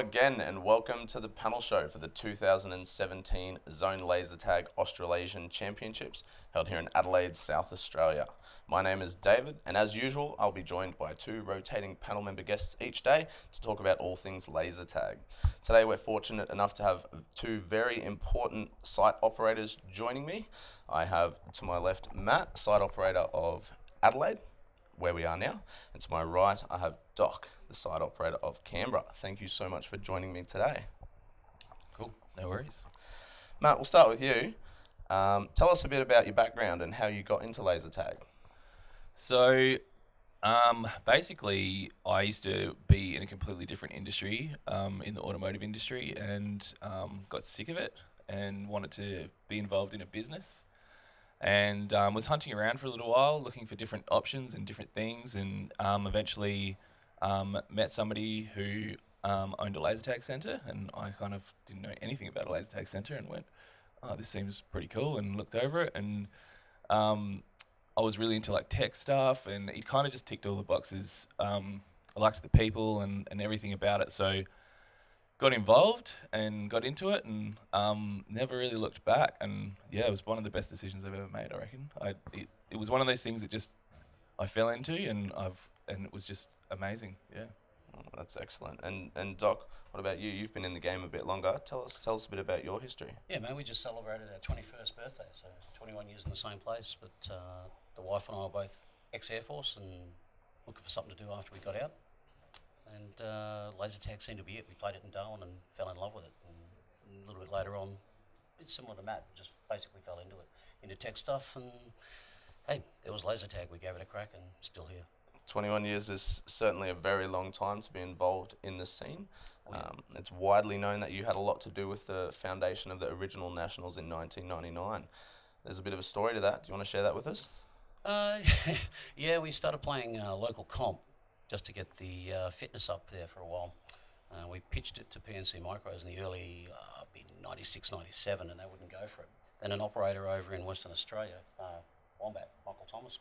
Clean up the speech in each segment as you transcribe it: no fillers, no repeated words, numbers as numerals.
again, and welcome to the panel show for the 2017 Zone Laser Tag Australasian Championships held here in Adelaide, South Australia. My name is David, and as usual, I'll be joined by two rotating panel member guests each day to talk about all things laser tag. Today, we're fortunate enough to have two very important site operators joining me. I have to my left Matt, site operator of Adelaide, where we are now, and to my right, I have Doc, the site operator of Canberra. Thank you so much for joining me today. Cool, no worries. Matt, we'll start with you. Tell us a bit about your background and how you got into laser tag. So, basically, I used to be in a completely different industry, in the automotive industry, and got sick of it and wanted to be involved in a business. And was hunting around for a little while, looking for different options and different things, and eventually met somebody who owned a laser tag center, and I kind of didn't know anything about a laser tag center, and went, "Oh, this seems pretty cool," and looked over it, and I was really into like tech stuff, and it kind of just ticked all the boxes. I liked the people and everything about it, so got involved and got into it, and never really looked back. And yeah, it was one of the best decisions I've ever made, I reckon. It was one of those things that just I fell into, and it was just amazing. Yeah. Oh, that's excellent. And Doc, what about you? You've been in the game a bit longer. Tell us a bit about your history. Yeah, man, we just celebrated our 21st birthday, so 21 years in the same place. But the wife and I are both ex-Air Force and looking for something to do after we got out. And laser tag seemed to be it. We played it in Darwin and fell in love with it. And a little bit later on, a bit similar to Matt, just basically fell into it, into tech stuff. And hey, there was laser tag. We gave it a crack and still here. 21 years is certainly a very long time to be involved in the scene. Oh, yeah. It's widely known that you had a lot to do with the foundation of the original Nationals in 1999. There's a bit of a story to that. Do you want to share that with us? Yeah, we started playing local comp just to get the fitness up there for a while. We pitched it to PNC Micros in the early 96, 97, and they wouldn't go for it. Then an operator over in Western Australia, Wombat, Michael Thomas,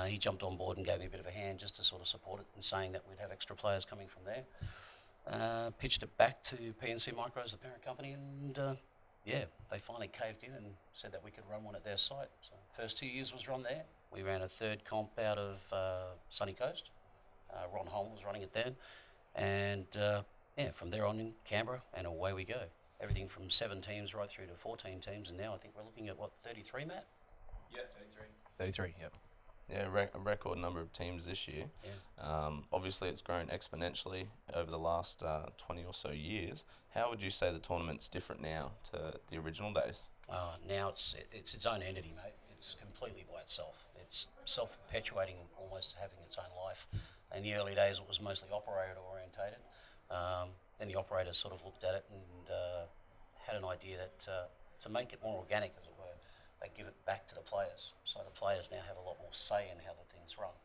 he jumped on board and gave me a bit of a hand just to sort of support it, and saying that we'd have extra players coming from there. Pitched it back to PNC Micros, the parent company, and yeah, they finally caved in and said that we could run one at their site. So first 2 years was run there. We ran a third comp out of Sunny Coast. Ron Holm was running it then, and yeah, from there on in Canberra, and away we go. Everything from 7 teams right through to 14 teams, and now I think we're looking at, what, 33, Matt? Yeah, 33. 33, yep. Yeah, a record number of teams this year. Yeah. Obviously, it's grown exponentially over the last 20 or so years. How would you say the tournament's different now to the original days? Now it's its own entity, mate. It's completely by itself. It's self-perpetuating, almost having its own life. In the early days, it was mostly operator orientated. Then the operators sort of looked at it and had an idea that to make it more organic, as it were, they give it back to the players. So the players now have a lot more say in how the things run,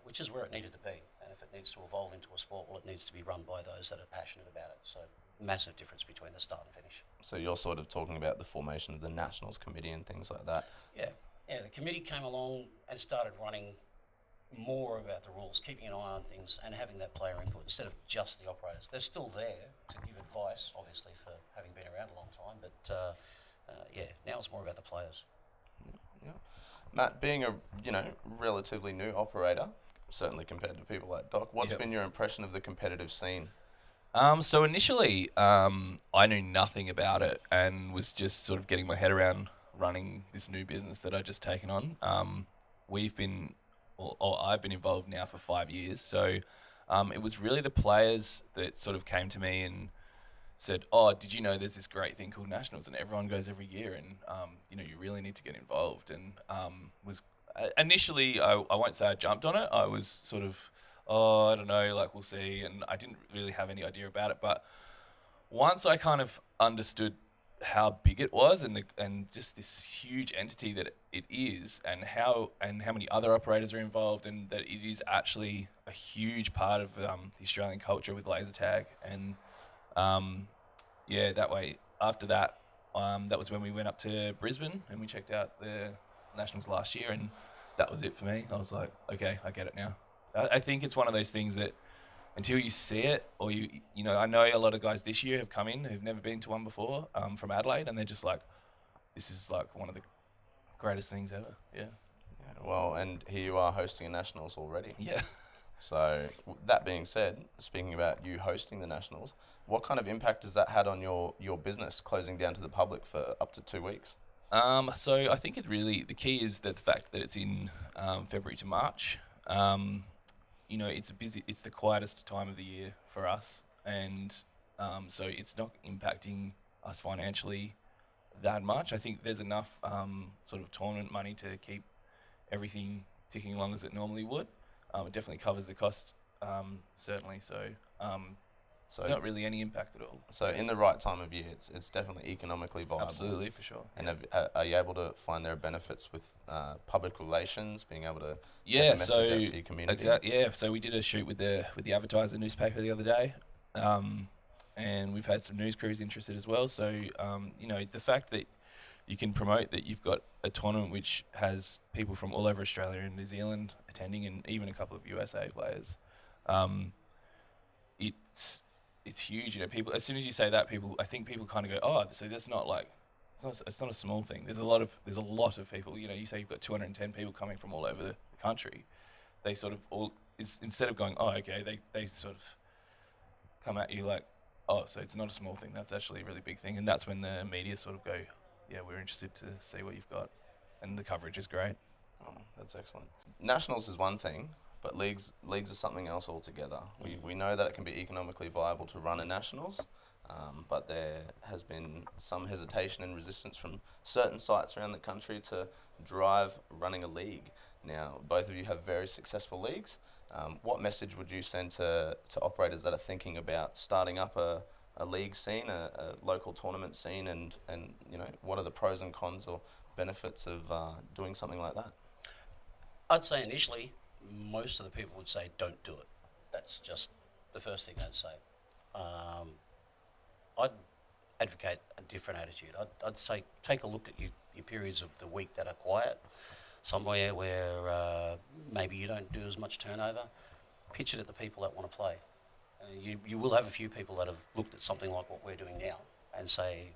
which is where it needed to be. And if it needs to evolve into a sport, well, it needs to be run by those that are passionate about it. So massive difference between the start and finish. So you're sort of talking about the formation of the Nationals Committee and things like that. Yeah, the committee came along and started running more about the rules, keeping an eye on things and having that player input instead of just the operators. They're still there to give advice, obviously, for having been around a long time, but yeah, now it's more about the players. Yeah. Matt, being a relatively new operator, certainly compared to people like Doc, what's been your impression of the competitive scene? So initially, I knew nothing about it and was just sort of getting my head around running this new business that I'd just taken on. I've been involved now for 5 years, so it was really the players that sort of came to me and said, "Oh, did you know there's this great thing called Nationals, and everyone goes every year, and you really need to get involved." And was initially, I won't say I jumped on it. I was sort of, I don't know, like we'll see, and I didn't really have any idea about it. But once I kind of understood how big it was and just this huge entity that it is, and how many other operators are involved, and that it is actually a huge part of the Australian culture with laser tag. And yeah, that way, after that, that was when we went up to Brisbane and we checked out the Nationals last year, and that was it for me. I was like, okay, I get it now. I think it's one of those things that until you see it, or you know, I know a lot of guys this year have come in who've never been to one before, from Adelaide, and they're just like, this is like one of the greatest things ever. Yeah. Yeah, well, and here you are hosting a Nationals already. Yeah. So that being said, speaking about you hosting the Nationals, what kind of impact has that had on your business, closing down to the public for up to 2 weeks? So I think the key is that the fact that it's in February to March. You know, it's the quietest time of the year for us, and so it's not impacting us financially that much. I think there's enough sort of tournament money to keep everything ticking along as it normally would. It definitely covers the cost, certainly. So not really any impact at all. So in the right time of year, it's definitely economically viable. Absolutely, for sure. And are you able to find there are benefits with public relations, being able to Yeah, get the message so out to your community? Yeah, so we did a shoot with the Advertiser newspaper the other day, and we've had some news crews interested as well. So you know, the fact that you can promote that you've got a tournament which has people from all over Australia and New Zealand attending, and even a couple of USA players, it's huge. You know, people, as soon as you say that, I think people kind of go, oh, so that's not like, it's not a small thing. There's a lot of people. You know, you say you've got 210 people coming from all over the country. They sort of instead of going, oh, okay, they sort of come at you like, oh, so it's not a small thing. That's actually a really big thing. And that's when the media sort of go, yeah, we're interested to see what you've got, and the coverage is great. Oh, that's excellent. Nationals is one thing, but leagues are something else altogether. We know that it can be economically viable to run a Nationals, but there has been some hesitation and resistance from certain sites around the country to drive running a league. Now, both of you have very successful leagues. What message would you send to operators that are thinking about starting up a league scene, a local tournament scene, and you know, what are the pros and cons or benefits of doing something like that? I'd say initially, most of the people would say don't do it. That's just the first thing I'd say. I'd advocate a different attitude. I'd say take a look at your periods of the week that are quiet, somewhere where maybe you don't do as much turnover. Pitch it at the people that want to play. You will have a few people that have looked at something like what we're doing now and say,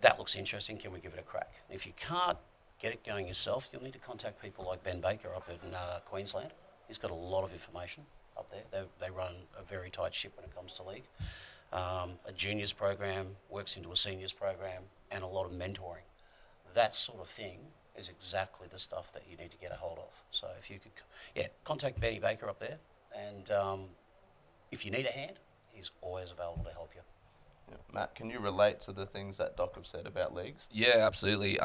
that looks interesting, can we give it a crack? And if you can't get it going yourself, you'll need to contact people like Ben Baker up in Queensland. He's got a lot of information up there. They run a very tight ship when it comes to league. A juniors program works into a seniors program, and a lot of mentoring. That sort of thing is exactly the stuff that you need to get a hold of. So if you could, contact Benny Baker up there, and if you need a hand, he's always available to help you. Yeah. Matt, can you relate to the things that Doc have said about leagues? Yeah, absolutely.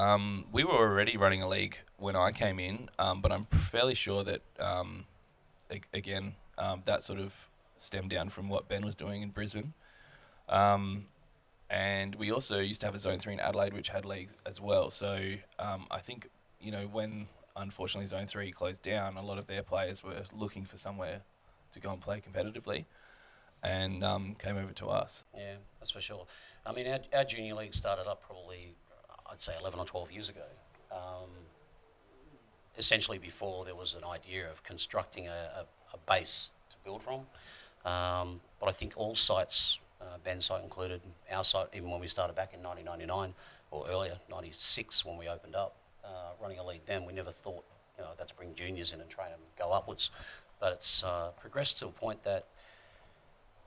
We were already running a league when I came in, but I'm fairly sure that, that sort of stemmed down from what Ben was doing in Brisbane. And we also used to have a Zone 3 in Adelaide, which had leagues as well. So I think, you know, when unfortunately Zone 3 closed down, a lot of their players were looking for somewhere to go and play competitively, and came over to us. Yeah, that's for sure. I mean, our junior league started up probably, I'd say 11 or 12 years ago. Essentially before there was an idea of constructing a base to build from. But I think all sites, Ben's site included, our site, even when we started back in 1999, or earlier, 96 when we opened up, running a league then, we never thought, you know, that's bring juniors in and train them, go upwards. But it's progressed to a point that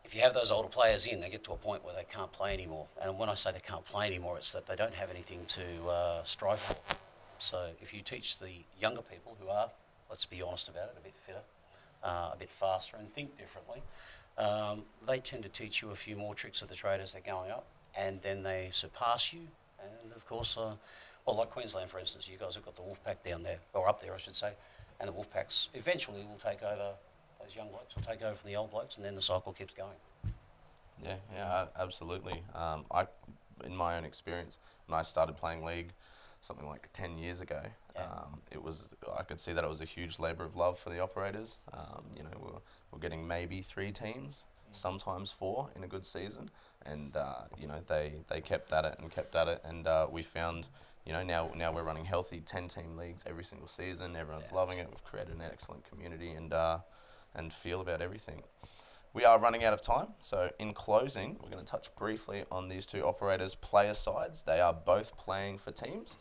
if you have those older players in, they get to a point where they can't play anymore. And when I say they can't play anymore, it's that they don't have anything to strive for. So if you teach the younger people who are, let's be honest about it, a bit fitter, a bit faster and think differently, they tend to teach you a few more tricks of the trade as they're going up, and then they surpass you. And of course, well, like Queensland, for instance, you guys have got the Wolfpack down there, or up there, I should say, and the Wolfpacks eventually will take over. Those young blokes will take over from the old blokes, and then the cycle keeps going. Yeah, absolutely. In my own experience, when I started playing league, something like 10 years ago, I could see that it was a huge labour of love for the operators. You know, we're getting maybe 3 teams, sometimes 4 in a good season, and you know, they kept at it, and we found, you know, now we're running healthy 10-team leagues every single season. Everyone's loving it. We've created an excellent community and feel about everything. We are running out of time, so in closing, we're going to touch briefly on these two operators' player sides. They are both playing for teams,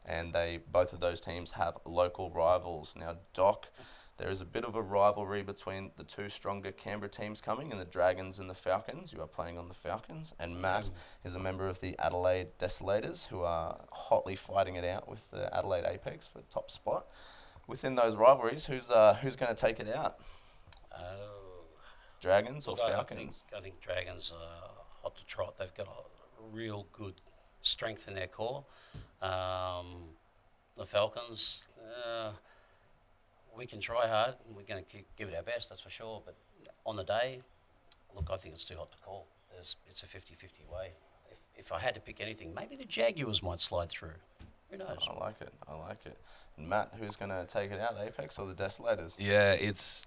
and both of those teams have local rivals. Now, Doc, there is a bit of a rivalry between the two stronger Canberra teams coming, in the Dragons and the Falcons. You are playing on the Falcons, and Matt is a member of the Adelaide Desolators, who are hotly fighting it out with the Adelaide Apex for top spot. Within those rivalries, who's going to take it out? Dragons or Falcons? I think Dragons are hot to trot. They've got a real good strength in their core. The Falcons, we can try hard. We're going to give it our best, that's for sure. But on the day, look, I think it's too hot to call. It's a 50-50 way. If I had to pick anything, maybe the Jaguars might slide through. Who knows? I like it. And Matt, who's going to take it out, Apex or the Desolators? Yeah, it's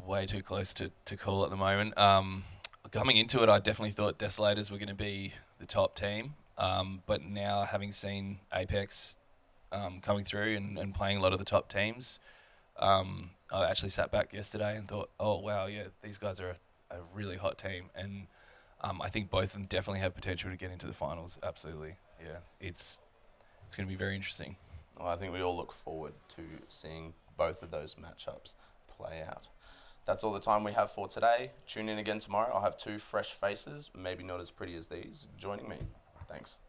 way too close to call at the moment. Coming into it, I definitely thought Desolators were going to be the top team. But now, having seen Apex coming through and playing a lot of the top teams, I actually sat back yesterday and thought, oh, wow, yeah, these guys are a really hot team. And I think both of them definitely have potential to get into the finals. Absolutely, yeah. It's going to be very interesting. Well, I think we all look forward to seeing both of those matchups play out. That's all the time we have for today. Tune in again tomorrow. I'll have two fresh faces, maybe not as pretty as these, joining me. Thanks.